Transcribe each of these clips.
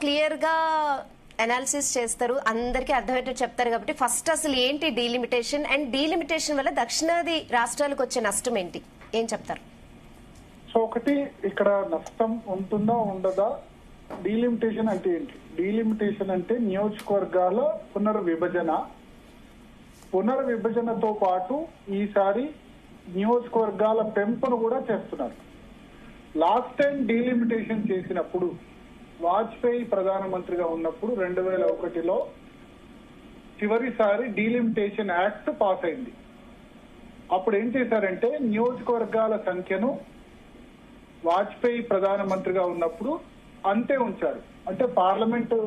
Clear గా analysis చేస్తారు, అందరికీ అర్థమయ్యేటట్టు చెప్తారు కాబట్టి ఫస్ట్ అసలు ఏంటి డీలిమిటేషన్ అండ్ డీలిమిటేషన్ వల్ల దక్షిణాది రాష్ట్రాలకు వచ్చే నష్టం ఏంటి, ఏం చెప్తారు? సో ఒకటి ఇక్కడ నష్టం ఉంటుందా ఉండదా, డీలిమిటేషన్ అంటే ఏంటి? డీలిమిటేషన్ అంటే నియోజకవర్గాల పునర్విభజనతో పాటు ఈసారి నియోజకవర్గాల పెంపును కూడా చేస్తున్నారు. లాస్ట్ టైం డీలిమిటేషన్ చేసినప్పుడు వాజ్పేయి ప్రధానమంత్రిగా ఉన్నప్పుడు 2001లో చివరిసారి డీలిమిటేషన్ యాక్ట్ పాస్ అయింది. అప్పుడు ఏం చేశారంటే నియోజకవర్గాల సంఖ్యను వాజ్పేయి ప్రధానమంత్రిగా ఉన్నప్పుడు అంతే ఉంచారు. అంటే పార్లమెంటు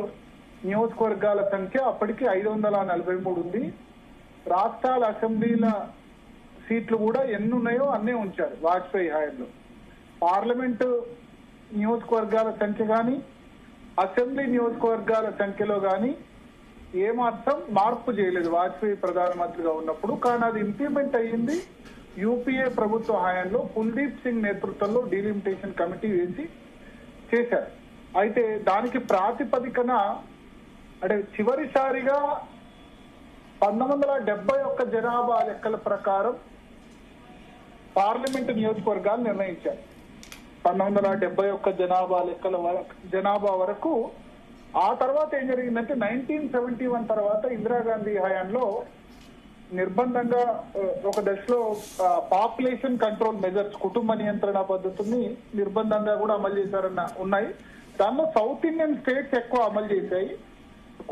నియోజకవర్గాల సంఖ్య అప్పటికి 543 ఉంది. రాష్ట్రాల అసెంబ్లీల సీట్లు కూడా ఎన్ని ఉన్నాయో అన్నే ఉంచారు వాజ్పేయి హయాంలో. పార్లమెంటు నియోజకవర్గాల సంఖ్య కానీ అసెంబ్లీ నియోజకవర్గాల సంఖ్యలో కానీ ఏమాత్రం మార్పు చేయలేదు వాజ్పేయి ప్రధానమంత్రిగా ఉన్నప్పుడు. కానీ అది ఇంప్లిమెంట్ అయ్యింది యూపీఏ ప్రభుత్వ హయాంలో కుల్దీప్ సింగ్ నేతృత్వంలో డీలిమిటేషన్ కమిటీ వేసి చేశారు. అయితే దానికి ప్రాతిపదికన అంటే చివరిసారిగా 1971 జనాభా లెక్కల ప్రకారం పార్లమెంటు నియోజకవర్గాలు నిర్ణయించారు. 1971 జనాభా వరకు. ఆ తర్వాత ఏం జరిగిందంటే 1971 తర్వాత ఇందిరాగాంధీ హయాంలో నిర్బంధంగా ఒక దశలో పాపులేషన్ కంట్రోల్ మెజర్స్, కుటుంబ నియంత్రణ పద్ధతిని నిర్బంధంగా కూడా అమలు చేశారన్న ఉన్నాయి. దానిలో సౌత్ ఇండియన్ స్టేట్స్ ఎక్కువ అమలు చేశాయి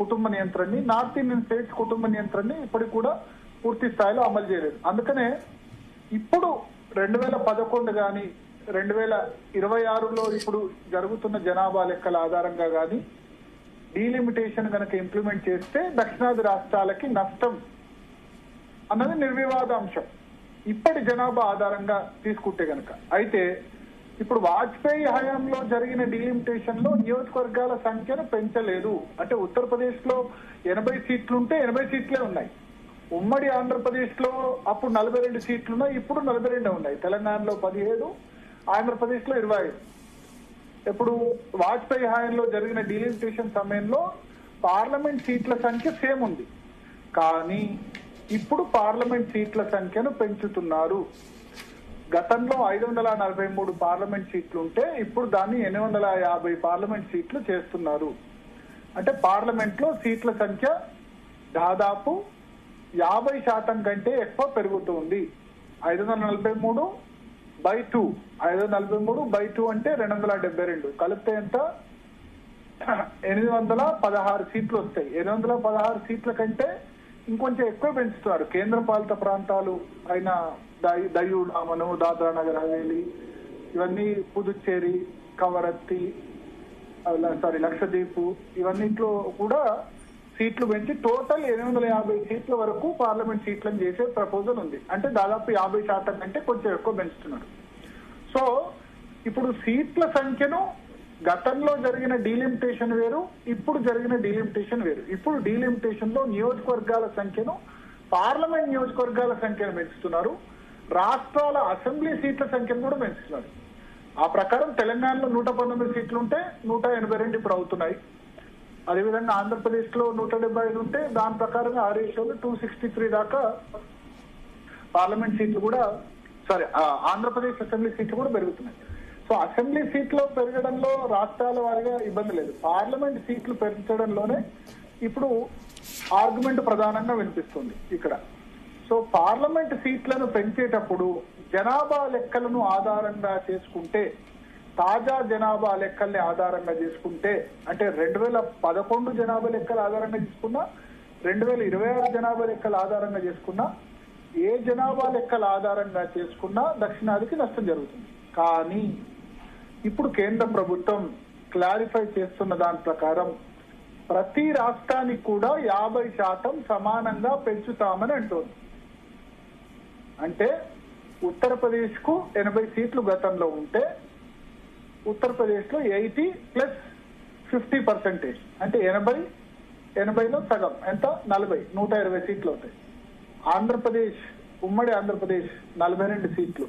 కుటుంబ నియంత్రణని. నార్త్ ఇండియన్ స్టేట్స్ కుటుంబ నియంత్రణని ఇప్పటికి కూడా పూర్తి స్థాయిలో అమలు చేయలేదు. అందుకనే ఇప్పుడు 2011 కానీ 2026లో ఇప్పుడు జరుగుతున్న జనాభా లెక్కల ఆధారంగా కానీ డీలిమిటేషన్ కనుక ఇంప్లిమెంట్ చేస్తే దక్షిణాది రాష్ట్రాలకి నష్టం అన్నది నిర్వివాద అంశం ఇప్పటి జనాభా ఆధారంగా తీసుకుంటే గనక. అయితే ఇప్పుడు వాజ్పేయి హయాంలో జరిగిన డీలిమిటేషన్ లో నియోజకవర్గాల సంఖ్యను పెంచలేదు. అంటే ఉత్తరప్రదేశ్ లో 80 సీట్లుంటే 80 సీట్లే ఉన్నాయి. ఉమ్మడి ఆంధ్రప్రదేశ్ లో అప్పుడు 42 సీట్లున్నాయి, ఇప్పుడు 42 ఉన్నాయి. తెలంగాణలో 17, ఆంధ్రప్రదేశ్ లో 25. ఇప్పుడు వాజ్పేయి హయాంలో జరిగిన డీలిమిటేషన్ సమయంలో పార్లమెంట్ సీట్ల సంఖ్య సేమ్ ఉంది, కానీ ఇప్పుడు పార్లమెంట్ సీట్ల సంఖ్యను పెంచుతున్నారు. గతంలో 543 పార్లమెంట్ సీట్లు ఉంటే ఇప్పుడు దాన్ని 850 పార్లమెంట్ సీట్లు చేస్తున్నారు. అంటే పార్లమెంట్ లో సీట్ల సంఖ్య దాదాపు 50% కంటే ఎక్కువ పెరుగుతుంది. 543/2 543/2 అంటే 272 కలిపితే ఎంత? 816 సీట్లు వస్తాయి. 816 సీట్ల కంటే ఇంకొంచెం ఎక్కువ పెంచుతున్నారు. కేంద్ర పాలిత ప్రాంతాలు అయిన దయూ డామను, దాద్రా నగర్ హవేలీ, ఇవన్నీ పుదుచ్చేరి, కవరత్తి, లక్షద్వీప్, ఇవన్నిట్లో కూడా సీట్లు పెంచి టోటల్ 850 సీట్ల వరకు పార్లమెంట్ సీట్లను చేసే ప్రపోజల్ ఉంది. అంటే దాదాపు 50% కంటే కొంచెం ఎక్కువ పెంచుతున్నారు. సో ఇప్పుడు సీట్ల సంఖ్యను గతంలో జరిగిన డీలిమిటేషన్ వేరు, ఇప్పుడు జరిగిన డీలిమిటేషన్ వేరు. ఇప్పుడు డీలిమిటేషన్ లో నియోజకవర్గాల సంఖ్యను, పార్లమెంట్ నియోజకవర్గాల సంఖ్యను పెంచుతున్నారు, రాష్ట్రాల అసెంబ్లీ సీట్ల సంఖ్యను కూడా పెంచుతున్నారు. ఆ ప్రకారం తెలంగాణలో 119 సీట్లు ఉంటే 182 ఇప్పుడు అవుతున్నాయి. అదేవిధంగా ఆంధ్రప్రదేశ్ లో 175 ఉంటే దాని ప్రకారంగా ఆ రేషియోలో 263 దాకా పార్లమెంట్ సీట్లు కూడా ఆంధ్రప్రదేశ్ అసెంబ్లీ సీట్లు కూడా పెరుగుతున్నాయి. సో అసెంబ్లీ సీట్లు పెరగడంలో రాష్ట్రాల వారిగా ఇబ్బంది లేదు, పార్లమెంట్ సీట్లు పెంచడంలోనే ఇప్పుడు ఆర్గ్యుమెంట్ ప్రధానంగా వినిపిస్తుంది ఇక్కడ. సో పార్లమెంట్ సీట్లను పెంచేటప్పుడు జనాభా లెక్కలను ఆధారంగా చేసుకుంటే, తాజా జనాభా లెక్కల్ని ఆధారంగా చేసుకుంటే, అంటే 2011 జనాభా లెక్కల ఆధారంగా తీసుకున్నా, 2026 జనాభా లెక్కల ఆధారంగా చేసుకున్నా, ఏ జనాభా లెక్కల ఆధారంగా చేసుకున్నా దక్షిణాదికి నష్టం జరుగుతుంది. కానీ ఇప్పుడు కేంద్ర ప్రభుత్వం క్లారిఫై చేస్తున్న దాని ప్రకారం ప్రతి రాష్ట్రానికి కూడా 50% సమానంగా పెంచుతామని అంటోంది. అంటే ఉత్తరప్రదేశ్ కు 80 సీట్లు గతంలో ఉంటే ఉత్తరప్రదేశ్ లో 80 + 50%, అంటే 80లో సగం ఎంత? 40, 120 సీట్లు అవుతాయి. ఆంధ్రప్రదేశ్, ఉమ్మడి ఆంధ్రప్రదేశ్ 42 సీట్లు,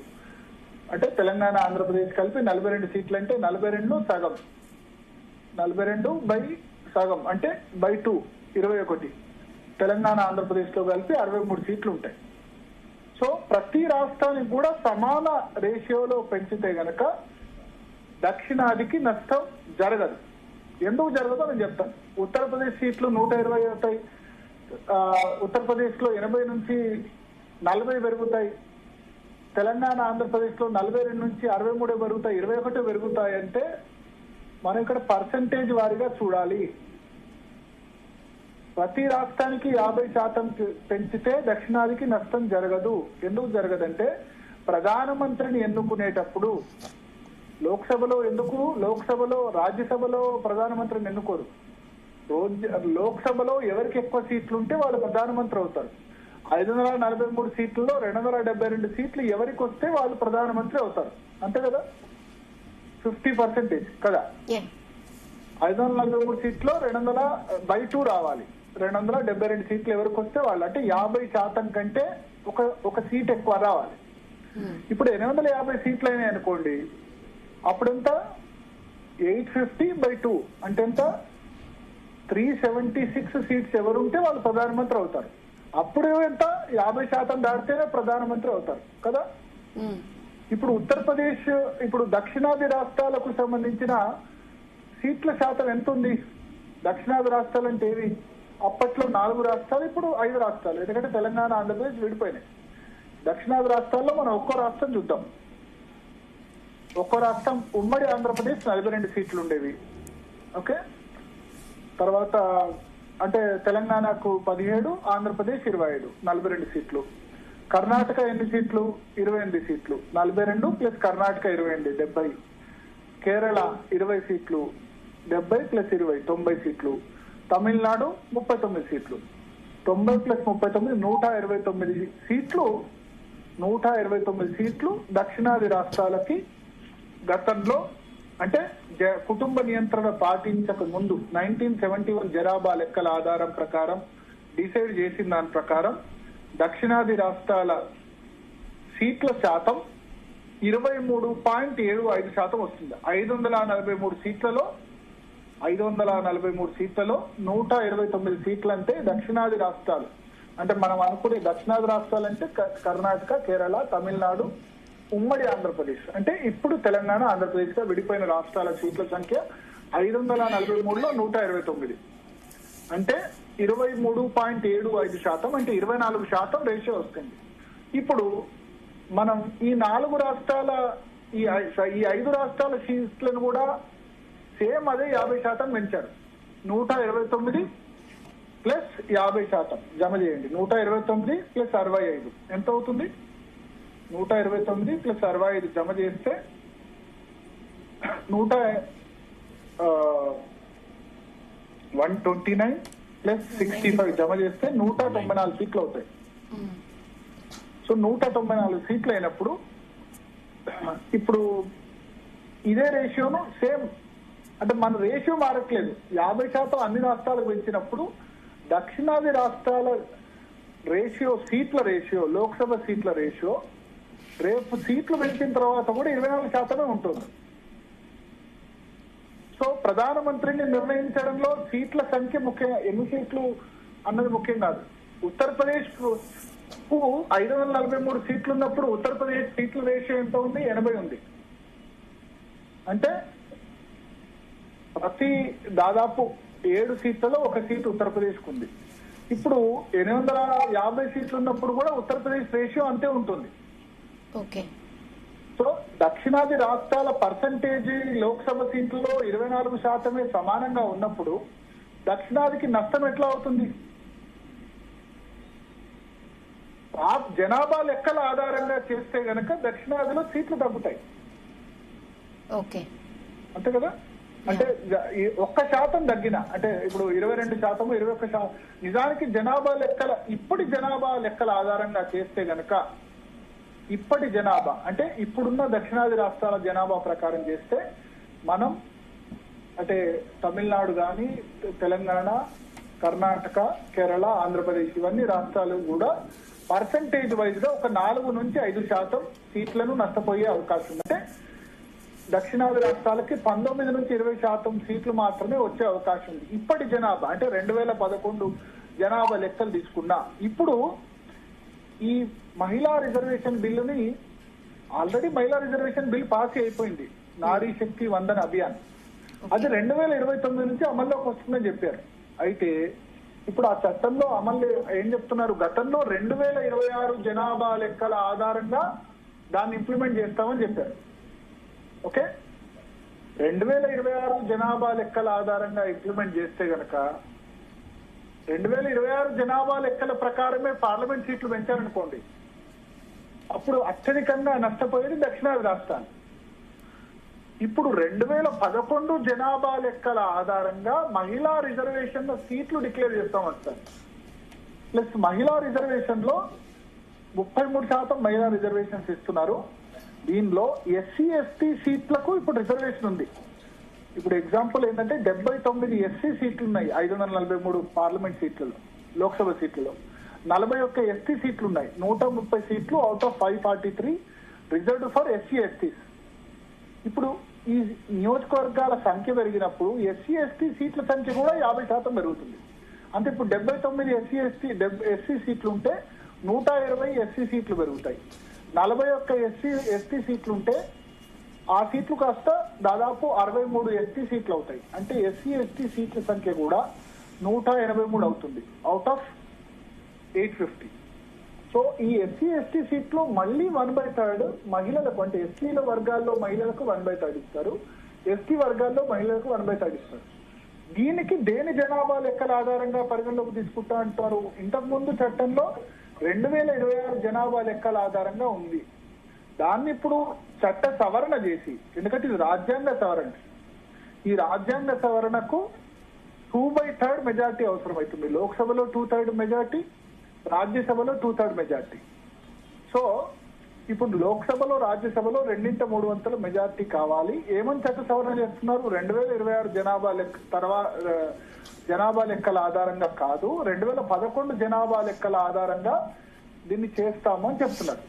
అంటే తెలంగాణ ఆంధ్రప్రదేశ్ కలిపి 42 సీట్లు, అంటే 42లో సగం 42 బై సగం అంటే బై 2 21. తెలంగాణ ఆంధ్రప్రదేశ్ లో కలిపి 63 సీట్లు ఉంటాయి. సో ప్రతి రాష్ట్రానికి కూడా సమాన రేషియోలో పెంచితే గనక దక్షిణాదికి నష్టం జరగదు. ఎందుకు జరగదో నేను చెప్తాను. ఉత్తరప్రదేశ్ సీట్లు 120 అవుతాయి. ఉత్తరప్రదేశ్ లో 80 నుంచి 40 పెరుగుతాయి. తెలంగాణ ఆంధ్రప్రదేశ్ లో 42 నుంచి 63 పెరుగుతాయి, 21 పెరుగుతాయి. అంటే మనం ఇక్కడ పర్సంటేజ్ వారీగా చూడాలి. ప్రతి రాష్ట్రానికి 50% పెంచితే దక్షిణాదికి నష్టం జరగదు. ఎందుకు జరగదంటే ప్రధానమంత్రిని ఎన్నుకునేటప్పుడు లోక్సభలో రాజ్యసభలో ప్రధానమంత్రిని ఎన్నుకోరు. లోక్సభలో ఎవరికి ఎక్కువ సీట్లు ఉంటే వాళ్ళు ప్రధానమంత్రి అవుతారు. 543 సీట్లలో 272 సీట్లు ఎవరికి వస్తే వాళ్ళు ప్రధానమంత్రి అవుతారు. అంతే కదా, 50% కదా. 543 సీట్లో 200/2 రావాలి. 272 సీట్లు ఎవరికి వస్తే వాళ్ళు, అంటే 50% కంటే ఒక సీట్ ఎక్కువ రావాలి. ఇప్పుడు 850 సీట్లు అయినాయి అనుకోండి, అప్పుడెంత? 850/2 అంటే ఎంత? 376 సీట్స్ ఎవరుంటే వాళ్ళు ప్రధానమంత్రి అవుతారు. అప్పుడు ఎంత? 50% దాటితేనే ప్రధానమంత్రి అవుతారు కదా. ఇప్పుడు ఉత్తరప్రదేశ్, ఇప్పుడు దక్షిణాది రాష్ట్రాలకు సంబంధించిన సీట్ల శాతం ఎంత ఉంది? దక్షిణాది రాష్ట్రాలు అంటే ఏవి? అప్పట్లో 4 రాష్ట్రాలు, ఇప్పుడు 5 రాష్ట్రాలు. ఎందుకంటే తెలంగాణ ఆంధ్రప్రదేశ్ విడిపోయినాయి. దక్షిణాది రాష్ట్రాల్లో మనం ఒక్కో రాష్ట్రం చూద్దాం. ఒక్కో రాష్ట్రం ఉమ్మడి ఆంధ్రప్రదేశ్ 42 సీట్లు ఉండేవి. ఓకే, తర్వాత అంటే తెలంగాణకు 17, ఆంధ్రప్రదేశ్ 25, 42 సీట్లు. కర్ణాటక ఎన్ని సీట్లు? 28 సీట్లు. 42 ప్లస్ కర్ణాటక 28, 70. కేరళ 20 సీట్లు, 70 ప్లస్ 20, 90 సీట్లు. తమిళనాడు 39 సీట్లు, 90 ప్లస్ 39, 129 సీట్లు. 129 సీట్లు దక్షిణాది రాష్ట్రాలకి గతంలో, అంటే కుటుంబ నియంత్రణ పాటించక ముందు 1971 జనాభా లెక్కల ఆధారం ప్రకారం డిసైడ్ చేసిన దాని ప్రకారం దక్షిణాది రాష్ట్రాల సీట్ల శాతం 23.75% వస్తుంది. 543 సీట్లలో 129 సీట్లు అంటే దక్షిణాది రాష్ట్రాలు, అంటే మనం అనుకునే దక్షిణాది రాష్ట్రాలు అంటే కర్ణాటక, కేరళ, తమిళనాడు, ఉమ్మడి ఆంధ్రప్రదేశ్. అంటే ఇప్పుడు తెలంగాణ ఆంధ్రప్రదేశ్ గా విడిపోయిన రాష్ట్రాల సీట్ల సంఖ్య 543లో 129 అంటే 23.75%, అంటే 24% రేషియో వస్తుంది. ఇప్పుడు మనం ఈ 4 రాష్ట్రాల ఈ 5 రాష్ట్రాల సీట్లను కూడా సేమ్ అదే 50% పెంచారు. 129 ప్లస్ 50% జమ చేయండి. 129 ప్లస్ 65 ఎంత అవుతుంది? 129 ప్లస్ 65 జమ చేస్తే 129 ప్లస్ 65 జమ చేస్తే 194 సీట్లు అవుతాయి. సో 194 సీట్లు అయినప్పుడు ఇప్పుడు ఇదే రేషియోను సేమ్, అంటే మన రేషియో మారట్లేదు. 50% అన్ని రాష్ట్రాలకు పెంచినప్పుడు దక్షిణాది రాష్ట్రాల రేషియో, సీట్ల రేషియో, లోక్సభ సీట్ల రేషియో రేపు సీట్లు పెంచిన తర్వాత కూడా 24% ఉంటుంది. సో ప్రధానమంత్రిని నిర్ణయించడంలో సీట్ల సంఖ్య ముఖ్యం, ఎన్ని సీట్లు అన్నది ముఖ్యం కాదు. ఉత్తరప్రదేశ్ కు 543 సీట్లు ఉన్నప్పుడు ఉత్తరప్రదేశ్ సీట్ల రేషియో ఎంత ఉంది? 80 ఉంది. అంటే ప్రతి దాదాపు 7 సీట్లలో 1 సీటు ఉత్తరప్రదేశ్ కు ఉంది. ఇప్పుడు 850 సీట్లు ఉన్నప్పుడు కూడా ఉత్తరప్రదేశ్ రేషియో అంతే ఉంటుంది. ఓకే, సో దక్షిణాది రాష్ట్రాల పర్సంటేజ్ లోక్సభ సీట్లలో 24% సమానంగా ఉన్నప్పుడు దక్షిణాదికి నష్టం ఎట్లా అవుతుంది? జనాభా లెక్కల ఆధారంగా చేస్తే గనక దక్షిణాదిలో సీట్లు తగ్గుతాయి. ఓకే, అంతే కదా. అంటే 1% తగ్గిన, అంటే ఇప్పుడు 22%, 21%. నిజానికి జనాభా లెక్కల, ఇప్పటి జనాభా లెక్కల ఆధారంగా చేస్తే గనక, ఇప్పటి జనాభా అంటే ఇప్పుడున్న దక్షిణాది రాష్ట్రాల జనాభా ప్రకారం చేస్తే మనం, అంటే తమిళనాడు కానీ, తెలంగాణ, కర్ణాటక, కేరళ, ఆంధ్రప్రదేశ్ ఇవన్నీ రాష్ట్రాలు కూడా పర్సంటేజ్ వైజ్ గా ఒక 4 నుంచి 5% సీట్లను నష్టపోయే అవకాశం ఉంది. అంటే దక్షిణాది రాష్ట్రాలకి 19 నుంచి 20% సీట్లు మాత్రమే వచ్చే అవకాశం ఉంది. ఇప్పటి జనాభా అంటే 2011 జనాభా లెక్కలు తీసుకున్నా ఇప్పుడు ఈ మహిళా రిజర్వేషన్ బిల్లుని ఆల్రెడీ మహిళా రిజర్వేషన్ బిల్ పాస్ అయిపోయింది, నారీ శక్తి వందన అభియాన్. అది 2029 నుంచి అమల్లోకి వస్తుందని చెప్పారు. అయితే ఇప్పుడు ఆ చట్టంలో అమలు ఏం చెప్తున్నారు, గతంలో 2026 జనాభా లెక్కల ఆధారంగా దాన్ని ఇంప్లిమెంట్ చేస్తామని చెప్పారు. ఓకే, 2026 జనాభా లెక్కల ఆధారంగా ఇంప్లిమెంట్ చేస్తే గనక 2026 జనాభా లెక్కల ప్రకారమే పార్లమెంట్ సీట్లు పెంచారనుకోండి, అప్పుడు అత్యధికంగా నష్టపోయేది దక్షిణాది రాష్ట్రాలు. ఇప్పుడు 2011 జనాభా లెక్కల ఆధారంగా మహిళా రిజర్వేషన్ సీట్లు డిక్లేర్ చేస్తామంట. ప్లస్ మహిళా రిజర్వేషన్ లో 33% మహిళా రిజర్వేషన్స్ ఇస్తున్నారు. దీనిలో ఎస్సీ ఎస్టీ సీట్లకు ఇప్పుడు రిజర్వేషన్ ఉంది. ఇప్పుడు ఎగ్జాంపుల్ ఏంటంటే 79 ఎస్సీ సీట్లు ఉన్నాయి 543 పార్లమెంట్ సీట్లలో, లోక్సభ సీట్లలో. 41 ఎస్టీ సీట్లు ఉన్నాయి, 130 సీట్లు out of 543 reserved for SC ఎస్టీస్. ఇప్పుడు ఈ నియోజకవర్గాల సంఖ్య పెరిగినప్పుడు ఎస్సీ ఎస్టీ సీట్ల సంఖ్య కూడా 50% పెరుగుతుంది. అంటే ఇప్పుడు 79 ఎస్సీ సీట్లు ఉంటే 120 ఎస్సీ సీట్లు పెరుగుతాయి. 41 ఎస్టీ సీట్లు ఉంటే ఆ సీట్లు కాస్త దాదాపు 63 ఎస్టీ సీట్లు అవుతాయి. అంటే ఎస్సీ ఎస్టీ సీట్ల సంఖ్య కూడా 183 అవుతుంది అవుట్ ఆఫ్ 850. సో ఈ ఎస్సీ ఎస్టీ సీట్లు మళ్ళీ 1/3 మహిళలకు, అంటే ఎస్సీల వర్గాల్లో మహిళలకు 1/3 ఇస్తారు, ఎస్టీ వర్గాల్లో మహిళలకు 1/3 ఇస్తారు. దీనికి దేని జనాభా లెక్కల ఆధారంగా పరిగణలోకి తీసుకుంటా అంటారు. ఇంతకు ముందు చట్టంలో 2026 జనాభా లెక్కల ఆధారంగా ఉంది. దాన్ని ఇప్పుడు చట్ట సవరణ చేసి, ఎందుకంటే ఇది రాజ్యాంగ సవరణ, ఈ రాజ్యాంగ సవరణకు 2/3 మెజార్టీ అవసరం అవుతుంది. లోక్సభలో 2/3 మెజార్టీ, రాజ్యసభలో 2/3 మెజార్టీ. సో ఇప్పుడు లోక్సభలో రాజ్యసభలో 2/3 మెజార్టీ కావాలి. ఏమని చట్ట సవరణ చేస్తున్నారు, 2026 జనాభా లెక్కల ఆధారంగా కాదు, 2011 జనాభా లెక్కల ఆధారంగా దీన్ని చేస్తాము అని చెప్తున్నారు.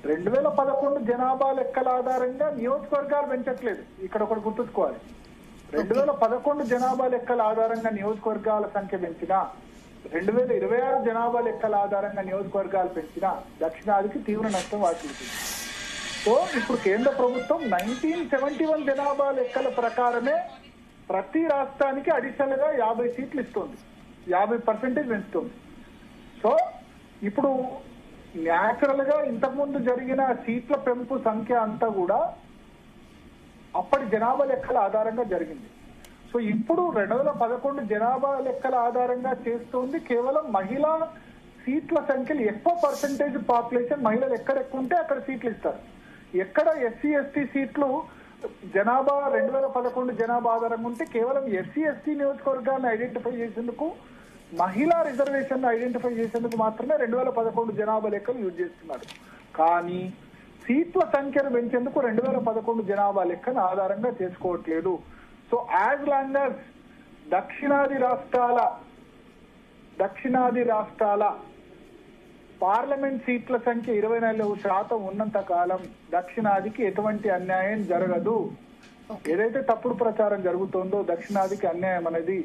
2011 జనాభా లెక్కల ఆధారంగా నియోజకవర్గాలు పెంచట్లేదు. ఇక్కడ ఒకటి గుర్తుంచుకోవాలి, 2011 జనాభా లెక్కల ఆధారంగా నియోజకవర్గాల సంఖ్య పెంచినా, 2026 జనాభా లెక్కల ఆధారంగా నియోజకవర్గాలు పెంచినా దక్షిణాదికి తీవ్ర నష్టం వాటిల్లుతుంది. సో ఇప్పుడు కేంద్ర ప్రభుత్వం 1971 జనాభా లెక్కల ప్రకారమే ప్రతి రాష్ట్రానికి అడిషనల్ గా 50 సీట్లు ఇస్తుంది, 50% పెంచుతుంది. సో ఇప్పుడు న్యాచురల్ గా ఇంతకుముందు జరిగిన సీట్ల పెంపు సంఖ్య అంతా కూడా అప్పటి జనాభా లెక్కల ఆధారంగా జరిగింది. సో ఇప్పుడు 2011 జనాభా లెక్కల ఆధారంగా చేస్తుంది కేవలం మహిళా సీట్ల సంఖ్యలు. ఎక్కువ పర్సెంటేజ్ పాపులేషన్ మహిళలు ఎక్కడ ఎక్కువ ఉంటే అక్కడ సీట్లు ఇస్తారు. ఎక్కడ ఎస్సీ ఎస్టీ సీట్లు జనాభా 2011 జనాభా ఆధారంగా ఉంటే కేవలం ఎస్సీ ఎస్టీ నియోజకవర్గాలను ఐడెంటిఫై చేసేందుకు, మహిళా రిజర్వేషన్ ఐడెంటిఫై చేసేందుకు మాత్రమే 2011 జనాభా లెక్కలు యూజ్ చేస్తున్నారు. కానీ సీట్ల సంఖ్యను పెంచేందుకు 2011 జనాభా లెక్కను ఆధారంగా చేసుకోవట్లేదు. సో యాజ్ లాంగ్ యాజ్ దక్షిణాది రాష్ట్రాల పార్లమెంట్ సీట్ల సంఖ్య 24% ఉన్నంత కాలం దక్షిణాదికి ఎటువంటి అన్యాయం జరగదు. ఏదైతే తప్పుడు ప్రచారం జరుగుతోందో దక్షిణాదికి అన్యాయం అనేది,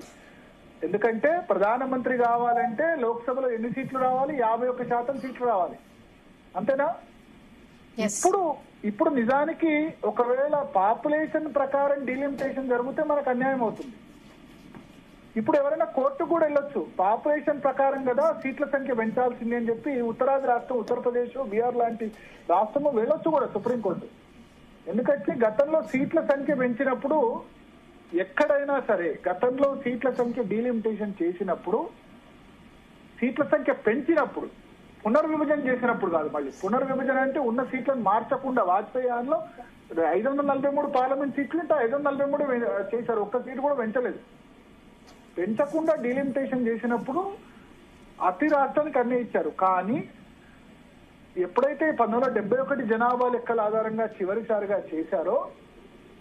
ఎందుకంటే ప్రధానమంత్రి కావాలంటే లోక్సభలో ఎన్ని సీట్లు రావాలి, 51% సీట్లు రావాలి, అంతేనా? ఇప్పుడు నిజానికి ఒకవేళ పాపులేషన్ ప్రకారం డిలిమిటేషన్ జరిగితే మనకు అన్యాయం అవుతుంది. ఇప్పుడు ఎవరైనా కోర్టు కూడా వెళ్ళొచ్చు, పాపులేషన్ ప్రకారం కదా సీట్ల సంఖ్య పెంచాల్సింది అని చెప్పి ఉత్తరాది రాష్ట్రం, ఉత్తరప్రదేశ్, బీహార్ లాంటి రాష్ట్రము వెళ్ళొచ్చు కూడా సుప్రీంకోర్టు. ఎందుకంటే గతంలో సీట్ల సంఖ్య పెంచినప్పుడు, ఎక్కడైనా సరే గతంలో సీట్ల సంఖ్య డీలిమిటేషన్ చేసినప్పుడు, సీట్ల సంఖ్య పెంచినప్పుడు, పునర్విభజన చేసినప్పుడు కాదు. మళ్ళీ పునర్విభజన అంటే ఉన్న సీట్లను మార్చకుండా, వాజ్పేయి హయాంలో 543 పార్లమెంట్ సీట్లు ఉంటే 543 చేశారు, ఒక్క సీటు కూడా పెంచలేదు. పెంచకుండా డీలిమిటేషన్ చేసినప్పుడు అతి రాష్ట్రానికి అన్ని ఇచ్చారు. కానీ ఎప్పుడైతే 1971 జనాభా లెక్కల ఆధారంగా చివరిసారిగా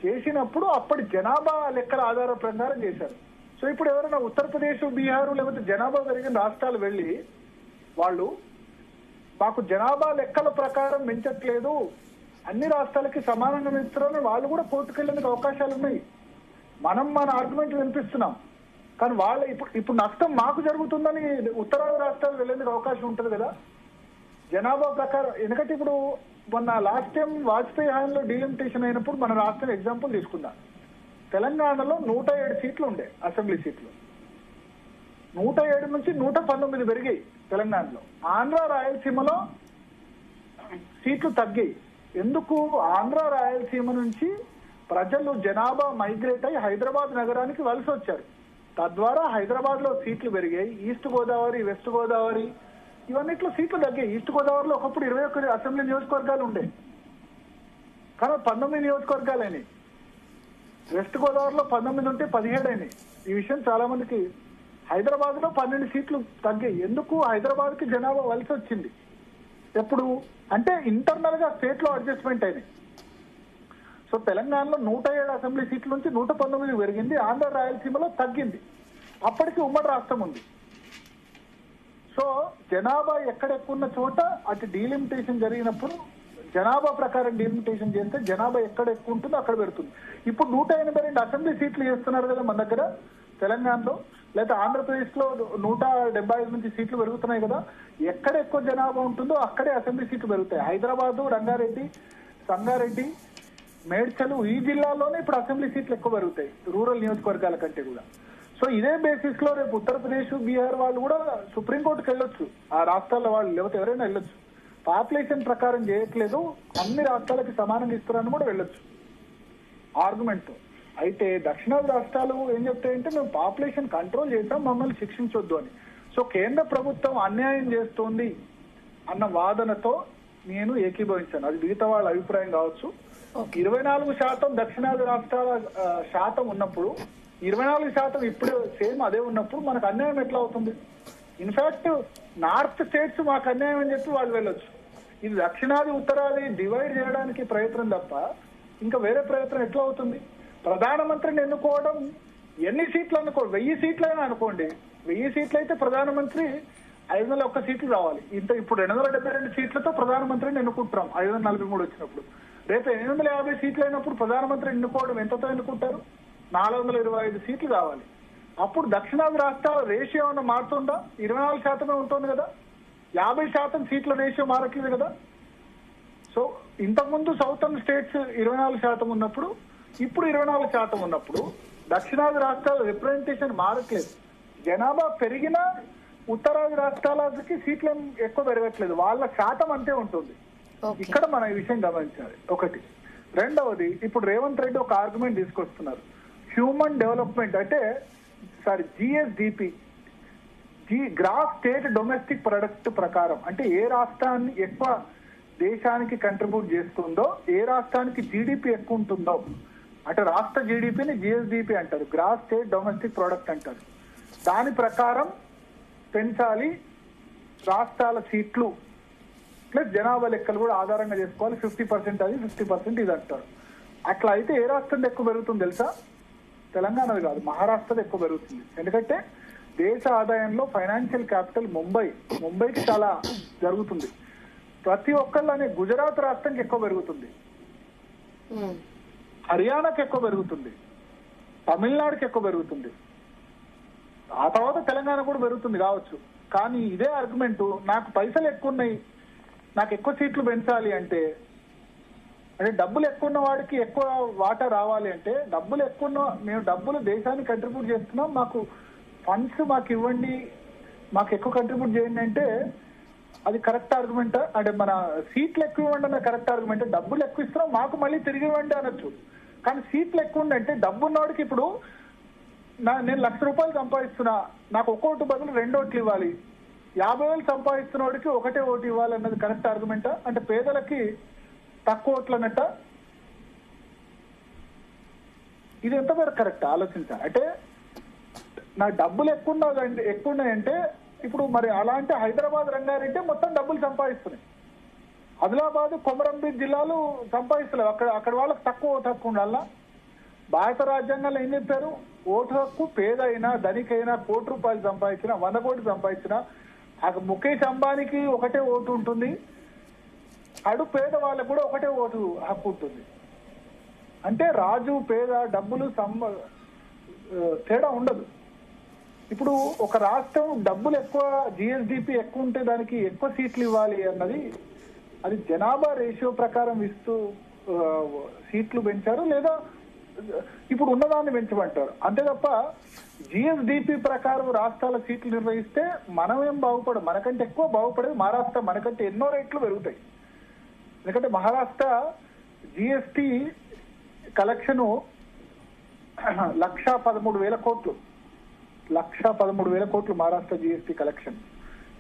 చేసినప్పుడు అప్పటి జనాభా లెక్కల ఆధార ప్రకారం చేశారు. సో ఇప్పుడు ఎవరైనా ఉత్తరప్రదేశ్, బీహారు లేకపోతే జనాభా పెరిగిన రాష్ట్రాలు వెళ్ళి వాళ్ళు మాకు జనాభా లెక్కల ప్రకారం పెంచట్లేదు, అన్ని రాష్ట్రాలకి సమానంగా ఇస్తున్నారని వాళ్ళు కూడా కోర్టుకు వెళ్ళేందుకు అవకాశాలు ఉన్నాయి. మనం మన ఆర్గ్యుమెంట్ వినిపిస్తున్నాం, కానీ వాళ్ళ ఇప్పుడు నష్టం మాకు జరుగుతుందని ఉత్తరాది రాష్ట్రాలు వెళ్ళేందుకు అవకాశం ఉంటుంది కదా జనాభా ప్రకారం. ఎందుకంటే ఇప్పుడు మొన్న లాస్ట్ టైం వాజ్పేయి హయాంలో డీలిమిటేషన్ అయినప్పుడు మన రాష్ట్రం ఎగ్జాంపుల్ తీసుకుందాం. తెలంగాణలో 107 సీట్లు ఉండే అసెంబ్లీ సీట్లు, 107 నుంచి 119 పెరిగాయి తెలంగాణలో. ఆంధ్ర రాయలసీమలో సీట్లు తగ్గాయి. ఎందుకు? ఆంధ్ర రాయలసీమ నుంచి ప్రజలు జనాభా మైగ్రేట్ అయ్యి హైదరాబాద్ నగరానికి వలస వచ్చారు. తద్వారా హైదరాబాద్ లో సీట్లు పెరిగాయి. ఈస్ట్ గోదావరి, వెస్ట్ గోదావరి ఇవన్నిట్లో సీట్లు తగ్గాయి. ఈస్ట్ గోదావరిలో ఒకప్పుడు 21 అసెంబ్లీ నియోజకవర్గాలు ఉండే, కానీ 19 నియోజకవర్గాలు అయినాయి. వెస్ట్ గోదావరిలో 19 ఉంటే 17 అయినాయి. ఈ విషయం చాలా మందికి. హైదరాబాద్ లో 12 సీట్లు తగ్గాయి. ఎందుకు? హైదరాబాద్ కి జనాభా వలస వచ్చింది. ఎప్పుడు అంటే ఇంటర్నల్ గా స్టేట్ లో అడ్జస్ట్మెంట్ అయినాయి. సో తెలంగాణలో 107 అసెంబ్లీ సీట్ల నుంచి 119 పెరిగింది. ఆంధ్ర రాయలసీమలో తగ్గింది. అప్పటికి ఉమ్మడి రాష్ట్రం ఉంది. సో జనాభా ఎక్కడ ఎక్కువ ఉన్న చోట అటు డీలిమిటేషన్ జరిగినప్పుడు జనాభా ప్రకారం డీలిమిటేషన్ చేస్తే జనాభా ఎక్కడ ఎక్కువ ఉంటుందో అక్కడ పెడుతుంది. ఇప్పుడు 182 అసెంబ్లీ సీట్లు చేస్తున్నారు కదా మన దగ్గర తెలంగాణలో, లేదా ఆంధ్రప్రదేశ్ లో 175 నుంచి సీట్లు పెరుగుతున్నాయి కదా. ఎక్కడ ఎక్కువ జనాభా ఉంటుందో అక్కడే అసెంబ్లీ సీట్లు పెరుగుతాయి. హైదరాబాదు, రంగారెడ్డి, సంగారెడ్డి, మేడ్చలు ఈ జిల్లాలోనే ఇప్పుడు అసెంబ్లీ సీట్లు ఎక్కువ పెరుగుతాయి రూరల్ నియోజకవర్గాల కంటే కూడా. సో ఇదే బేసిస్ లో రేపు ఉత్తరప్రదేశ్, బీహార్ వాళ్ళు కూడా సుప్రీంకోర్టుకు వెళ్ళొచ్చు. ఆ రాష్ట్రాల వాళ్ళు లేకపోతే ఎవరైనా వెళ్ళొచ్చు. పాపులేషన్ ప్రకారం చేయట్లేదు, అన్ని రాష్ట్రాలకి సమానంగా ఇస్తున్నారని కూడా వెళ్ళొచ్చు ఆర్గ్యుమెంట్ తో. అయితే దక్షిణాది రాష్ట్రాలు ఏం చెప్తాయంటే మేము పాపులేషన్ కంట్రోల్ చేసాం, మమ్మల్ని శిక్షించొద్దు అని. సో కేంద్ర ప్రభుత్వం అన్యాయం చేస్తోంది అన్న వాదనతో నేను ఏకీభవించాను. అది మిగతా వాళ్ళ అభిప్రాయం కావచ్చు. 24% దక్షిణాది రాష్ట్రాల శాతం ఉన్నప్పుడు 24% ఇప్పుడు సేమ్ అదే ఉన్నప్పుడు మనకు అన్యాయం ఎట్లా అవుతుంది? ఇన్ఫాక్ట్ నార్త్ స్టేట్స్ మాకు అన్యాయం అని చెప్పి వాళ్ళు వెళ్ళొచ్చు. ఇది దక్షిణాది ఉత్తరాది డివైడ్ చేయడానికి ప్రయత్నం తప్ప ఇంకా వేరే ప్రయత్నం ఎట్లా అవుతుంది? ప్రధానమంత్రిని ఎన్నుకోవడం ఎన్ని సీట్లు అనుకో, 1000 సీట్లైనా అనుకోండి. 1000 సీట్లు అయితే ప్రధానమంత్రి 501 సీట్లు రావాలి. ఇప్పుడు 272 సీట్లతో ప్రధానమంత్రిని ఎన్నుకుంటున్నాం 543 వచ్చినప్పుడు. రేపు 850 సీట్లు అయినప్పుడు ప్రధానమంత్రి ఎన్నుకోవడం ఎంతతో ఎన్నుకుంటారు? 425 సీట్లు కావాలి. అప్పుడు దక్షిణాది రాష్ట్రాల రేషియో ఏమన్నా మారుతుందా? 24% ఉంటుంది కదా, 50% సీట్ల రేషియో మారట్లేదు కదా. సో ఇంతకుముందు సౌతర్న్ స్టేట్స్ 24% ఉన్నప్పుడు, ఇప్పుడు 24% ఉన్నప్పుడు దక్షిణాది రాష్ట్రాల రిప్రజెంటేషన్ మారట్లేదు. జనాభా పెరిగినా ఉత్తరాది రాష్ట్రాలకి సీట్లు ఎక్కువ పెరగట్లేదు, వాళ్ళ శాతం అంతే ఉంటుంది. ఇక్కడ మనం ఈ విషయం గమనించాలి ఒకటి. రెండవది, ఇప్పుడు రేవంత్ రెడ్డి ఒక ఆర్గ్యుమెంట్ తీసుకొస్తున్నారు. హ్యూమన్ డెవలప్మెంట్ అంటే GSDP, gross state domestic product ప్రకారం అంటే ఏ రాష్ట్రాన్ని ఎక్కువ దేశానికి కంట్రిబ్యూట్ చేస్తుందో, ఏ రాష్ట్రానికి జీడిపి ఎక్కువ ఉంటుందో, అంటే రాష్ట్ర జీడిపిని జిఎస్డిపి అంటారు, గ్రాస్ స్టేట్ డొమెస్టిక్ ప్రొడక్ట్ అంటారు. దాని ప్రకారం పెంచాలి రాష్ట్రాల సీట్లు ప్లస్ జనాభా లెక్కలు కూడా ఆధారంగా చేసుకోవాలి. 50% అది, 50% ఇది అంటారు. అట్లా అయితే ఏ రాష్ట్రం ఎక్కువ పెరుగుతుంది తెలుసా? తెలంగాణది కాదు, మహారాష్ట్రది ఎక్కువ పెరుగుతుంది. ఎందుకంటే దేశ ఆదాయంలో ఫైనాన్షియల్ క్యాపిటల్ ముంబైకి చాలా జరుగుతుంది. ప్రతి ఒక్కళ్ళనే గుజరాత్ రాష్ట్రానికి ఎక్కువ పెరుగుతుంది, హర్యానాకి ఎక్కువ పెరుగుతుంది, తమిళనాడుకి ఎక్కువ పెరుగుతుంది, ఆ తర్వాత తెలంగాణ కూడా పెరుగుతుంది కావచ్చు. కానీ ఇదే ఆర్గ్యుమెంట్, నాకు పైసలు ఎక్కువ ఉన్నాయి, నాకు ఎక్కువ సీట్లు పెంచాలి అంటే డబ్బులు ఎక్కువ ఉన్న వాడికి ఎక్కువ వాటా రావాలి అంటే, డబ్బులు ఎక్కువ ఉన్న మేము డబ్బులు దేశానికి కంట్రిబ్యూట్ చేస్తున్నాం, మాకు ఫండ్స్ మాకు ఇవ్వండి, మాకు ఎక్కువ కంట్రిబ్యూట్ చేయండి అంటే అది కరెక్ట్ ఆర్గ్యుమెంట్? అంటే మన సీట్లు ఎక్కువ ఇవ్వండి అన్న కరెక్ట్ ఆర్గ్యుమెంట్? డబ్బులు ఎక్కువ ఇస్తున్నాం, మాకు మళ్ళీ తిరిగి ఇవ్వండి అనొచ్చు. కానీ సీట్లు ఎక్కువ ఉందంటే డబ్బున్నవాడికి ఇప్పుడు నేను 1,00,000 రూపాయలు సంపాదిస్తున్నా, నాకు ఒక్కోటి బదులు 2 ఓట్లు ఇవ్వాలి, 50,000 సంపాదిస్తున్న వాడికి 1 ఓటు ఇవ్వాలి అన్నది కరెక్ట్ ఆర్గ్యుమెంటా? అంటే పేదలకి తక్కువ ఓట్లు అన్నట్ట? ఇది ఎంతవరకు కరెక్ట్ ఆలోచించాలి. అంటే నా డబ్బులు ఎక్కువ ఉన్నాయంటే ఇప్పుడు మరి అలా అంటే హైదరాబాద్, రంగారెడ్డి మొత్తం డబ్బులు సంపాదిస్తున్నాయి, ఆదిలాబాద్, కొమరంభీం జిల్లాలు సంపాదిస్తలేవు. అక్కడ వాళ్ళకి తక్కువ ఓటు హక్కు ఉండాలా? భారత రాజ్యాంగంలో ఏం చెప్పారు? ఓటు హక్కు పేదైనా ధనికైనా ₹1,00,00,000 సంపాదించినా, 100 కోట్లు సంపాదించినా, ముఖేష్ అంబానీకి 1 ఓటు ఉంటుంది, అడు పేద వాళ్ళకు కూడా ఒకటే ఓటు హక్కు ఉంటుంది. అంటే రాజు పేద డబ్బులు తేడా ఉండదు. ఇప్పుడు ఒక రాష్ట్రం డబ్బులు ఎక్కువ జిఎస్డిపి ఎక్కువ ఉంటే దానికి ఎక్కువ సీట్లు ఇవ్వాలి అన్నది అది జనాభా రేషియో ప్రకారం ఇస్తూ సీట్లు పెంచారు, లేదా ఇప్పుడు ఉన్నదాన్ని పెంచమంటారు అంతే తప్ప జిఎస్డిపి ప్రకారం రాష్ట్రాల సీట్లు నిర్వహిస్తే మనమేం బాగుపడం. మనకంటే ఎక్కువ బాగుపడేది మహారాష్ట్ర, మనకంటే ఎన్నో రేట్లు పెరుగుతాయి. ఎందుకంటే మహారాష్ట్ర జిఎస్టి కలెక్షన్ 1,13,000 కోట్లు, 1,13,000 కోట్లు మహారాష్ట్ర జిఎస్టి కలెక్షన్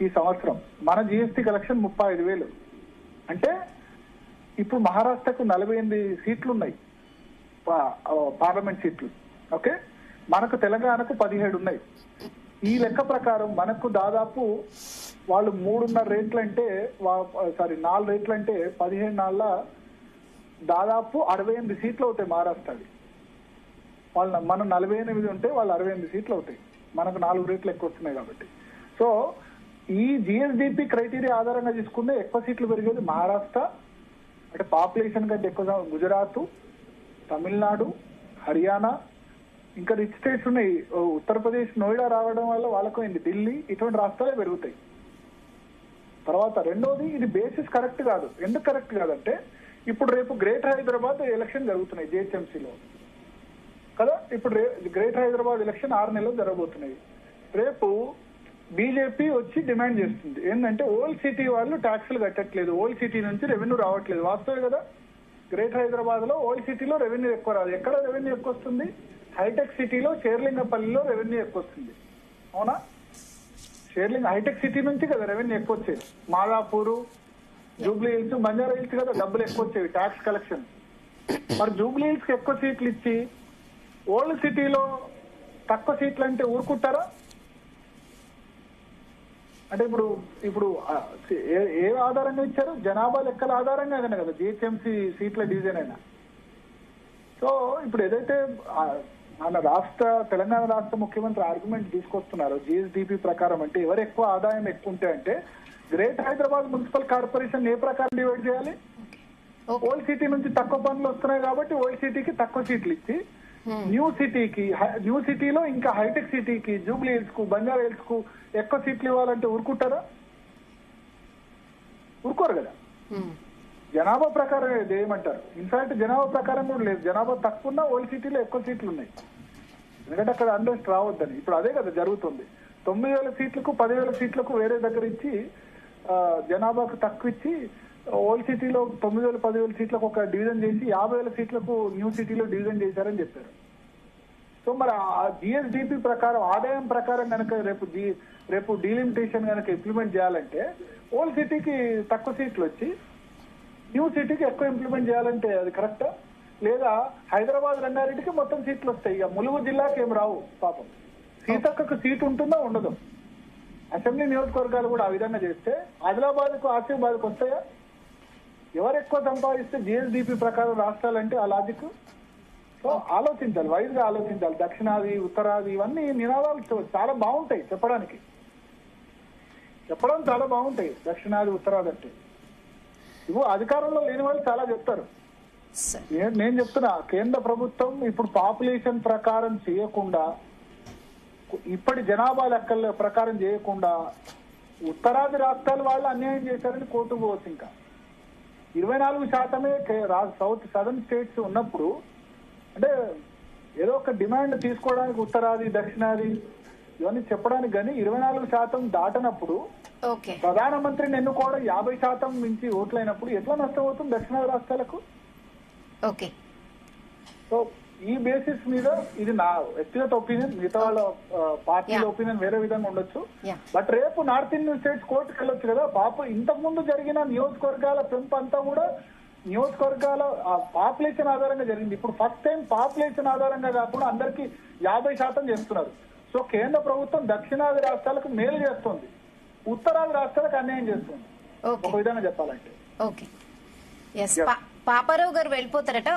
ఈ సంవత్సరం. మన జిఎస్టి కలెక్షన్ 35,000. అంటే ఇప్పుడు మహారాష్ట్రకు 48 సీట్లు ఉన్నాయి, పార్లమెంట్ సీట్లు. ఓకే, మనకు తెలంగాణకు 17 ఉన్నాయి. ఈ లెక్క ప్రకారం మనకు దాదాపు వాళ్ళు 3.5 రేట్లు అంటే 4 రేట్లు అంటే 17 నాళ్ళ దాదాపు 68 సీట్లు అవుతాయి మహారాష్ట్రది. మనం 48 ఉంటే వాళ్ళు 68 సీట్లు అవుతాయి, మనకు 4 రేట్లు ఎక్కువ వస్తున్నాయి కాబట్టి. సో ఈ జిఎస్డిపి క్రైటీరియా ఆధారంగా తీసుకుంటే ఎక్కువ సీట్లు పెరిగేది మహారాష్ట్ర, అంటే పాపులేషన్ కంటే ఎక్కువ గుజరాత్, తమిళనాడు, హర్యానా, ఇంకా రిచ్ స్టేట్స్ ఉన్నాయి. ఉత్తరప్రదేశ్ నోయిడా రావడం వల్ల వాళ్ళకు అయింది, ఢిల్లీ, ఇటువంటి రాష్ట్రాలే పెరుగుతాయి. తర్వాత రెండోది, ఇది బేసిస్ కరెక్ట్ కాదు. ఎందుకు కరెక్ట్ కాదంటే ఇప్పుడు రేపు గ్రేటర్ హైదరాబాద్ ఎలక్షన్ జరుగుతున్నాయి జిహెచ్ఎంసీలో కదా. ఇప్పుడు గ్రేటర్ హైదరాబాద్ ఎలక్షన్ 6 నెలలు జరగబోతున్నాయి. రేపు బీజేపీ వచ్చి డిమాండ్ చేస్తుంది ఏంటంటే ఓల్డ్ సిటీ వాళ్ళు ట్యాక్సులు కట్టట్లేదు, ఓల్డ్ సిటీ నుంచి రెవెన్యూ రావట్లేదు. వాస్తవే కదా. గ్రేటర్ హైదరాబాద్ లో ఓల్డ్ సిటీలో రెవెన్యూ ఎక్కువ రాదు. ఎక్కడ రెవెన్యూ ఎక్కువ వస్తుంది? హైటెక్ సిటీలో, షేర్లింగపల్లిలో రెవెన్యూ ఎక్కువ వస్తుంది. అవునా? హైటెక్ సిటీ నుంచి కదా రెవెన్యూ ఎక్కువ వచ్చేది. Madhapur, Jubilee hills, Banjara hills కదా డబ్బులు ఎక్కువ వచ్చేవి ట్యాక్స్ కలెక్షన్. మరి జూబ్లీ హిల్స్ కి ఎక్కువ సీట్లు ఇచ్చి ఓల్డ్ సిటీలో తక్కువ సీట్లు అంటే ఊరుకుంటారా? అంటే ఇప్పుడు ఏ ఆధారంగా ఇచ్చారు? జనాభా లెక్కల ఆధారంగా కదా జిహెచ్ఎంసీ సీట్ల డివిజన్ అయినా. సో ఇప్పుడు ఏదైతే మన తెలంగాణ రాష్ట్ర ముఖ్యమంత్రి ఆర్గ్యుమెంట్ తీసుకొస్తున్నారు జిఎస్డిపి ప్రకారం, అంటే ఎవరు ఎక్కువ ఆదాయం ఎక్కువ ఉంటే అంటే గ్రేటర్ హైదరాబాద్ మున్సిపల్ కార్పొరేషన్ ఏ ప్రకారం డివైడ్ చేయాలి? ఓల్డ్ సిటీ నుంచి తక్కువ పనులు వస్తున్నాయి కాబట్టి ఓల్డ్ సిటీకి తక్కువ సీట్లు ఇచ్చి న్యూ సిటీలో ఇంకా హైటెక్ సిటీకి, జూబ్లీ హిల్స్ కు, బంజారా హిల్స్ కు ఎక్కువ సీట్లు ఇవ్వాలంటే ఊరుకుంటారా? ఊరుకోరు కదా. జనాభా ప్రకారం ఇది ఏమంటారు? ఇన్ఫాక్ట్ జనాభా ప్రకారం కూడా లేదు. జనాభా తక్కువ ఉన్నా ఓల్డ్ సిటీలో ఎక్కువ సీట్లు ఉన్నాయి, ఎందుకంటే అక్కడ అండర్స్ట్ రావద్దని. ఇప్పుడు అదే కదా జరుగుతుంది. 9,000 సీట్లకు 10,000 సీట్లకు వేరే దగ్గర ఇచ్చి జనాభాకు తక్కువ ఇచ్చి ఓల్డ్ సిటీలో 9,000 10,000 సీట్లకు ఒక డివిజన్ చేసి 50,000 సీట్లకు న్యూ సిటీలో డివిజన్ చేశారని చెప్పారు. సో మరి ఆ జిఎస్డిపి ప్రకారం, ఆదాయం ప్రకారం కనుక రేపు డీలిమిటేషన్ కనుక ఇంప్లిమెంట్ చేయాలంటే ఓల్డ్ సిటీకి తక్కువ సీట్లు వచ్చి న్యూ సిటీకి ఎక్కువ ఇంప్లిమెంట్ చేయాలంటే అది కరెక్టా? లేదా హైదరాబాద్ రంగారెడ్డికి మొత్తం సీట్లు వస్తాయి, ఇక ములుగు జిల్లాకి ఏం రావు. పాపం సీతక్కకు సీటు ఉంటుందో ఉండదు. అసెంబ్లీ నియోజకవర్గాలు కూడా ఆ విధంగా చేస్తే ఆదిలాబాద్ కు, ఆసిఫాబాద్ కు వస్తాయా? ఎవరు ఎక్కువ సంపాదిస్తే జిఎస్డిపి ప్రకారం రాష్ట్రాలంటే ఆ లాజిక్. సో ఆలోచించాలి, వైజ్ గా ఆలోచించాలి. దక్షిణాది, ఉత్తరాది ఇవన్నీ నినాదాలు చాలా బాగుంటాయి చెప్పడం చాలా బాగుంటాయి. దక్షిణాది, ఉత్తరాది అంటే ఇవి అధికారంలో లేని వాళ్ళు చాలా చెప్తారు. నేను చెప్తున్నా, కేంద్ర ప్రభుత్వం ఇప్పుడు పాపులేషన్ ప్రకారం చేయకుండా, ఇప్పటి జనాభా లెక్కల ప్రకారం చేయకుండా ఉత్తరాది రాష్ట్రాల వాళ్ళు అన్యాయం చేశారని కోర్టుకు పోవచ్చు. ఇంకా 24% సదర్న్ స్టేట్స్ ఉన్నప్పుడు అంటే ఏదో ఒక డిమాండ్ తీసుకోవడానికి ఉత్తరాది, దక్షిణాది ఇవన్నీ చెప్పడానికి కానీ 24% దాటనప్పుడు ప్రధానమంత్రిని ఎన్నుకోవడం 50% మించి ఓట్లైనప్పుడు ఎట్లా నష్టం అవుతుంది దక్షిణాది రాష్ట్రాలకు? సో ఈ బేసిస్ మీద ఇది నా వ్యక్తిగత ఒపీనియన్. మిగతా వాళ్ళ పార్టీల ఒపీనియన్ వేరే విధంగా ఉండొచ్చు. బట్ రేపు నార్త్ ఇండియన్ స్టేట్స్ కోర్టుకు వెళ్ళొచ్చు కదా. ఇంతకు ముందు జరిగిన నియోజకవర్గాల పెంపు అంతా కూడా నియోజకవర్గాల పాపులేషన్ ఆధారంగా జరిగింది. ఇప్పుడు ఫస్ట్ టైం పాపులేషన్ ఆధారంగా కాకుండా అందరికి 50% చేస్తున్నారు. సో కేంద్ర ప్రభుత్వం దక్షిణాది రాష్ట్రాలకు మేలు చేస్తుంది, ఉత్తరాది రాష్ట్రాలకు అన్యాయం చేస్తుంది ఒక విధంగా చెప్పాలంటే. పాపారావు గారు వెళ్ళిపోతారట.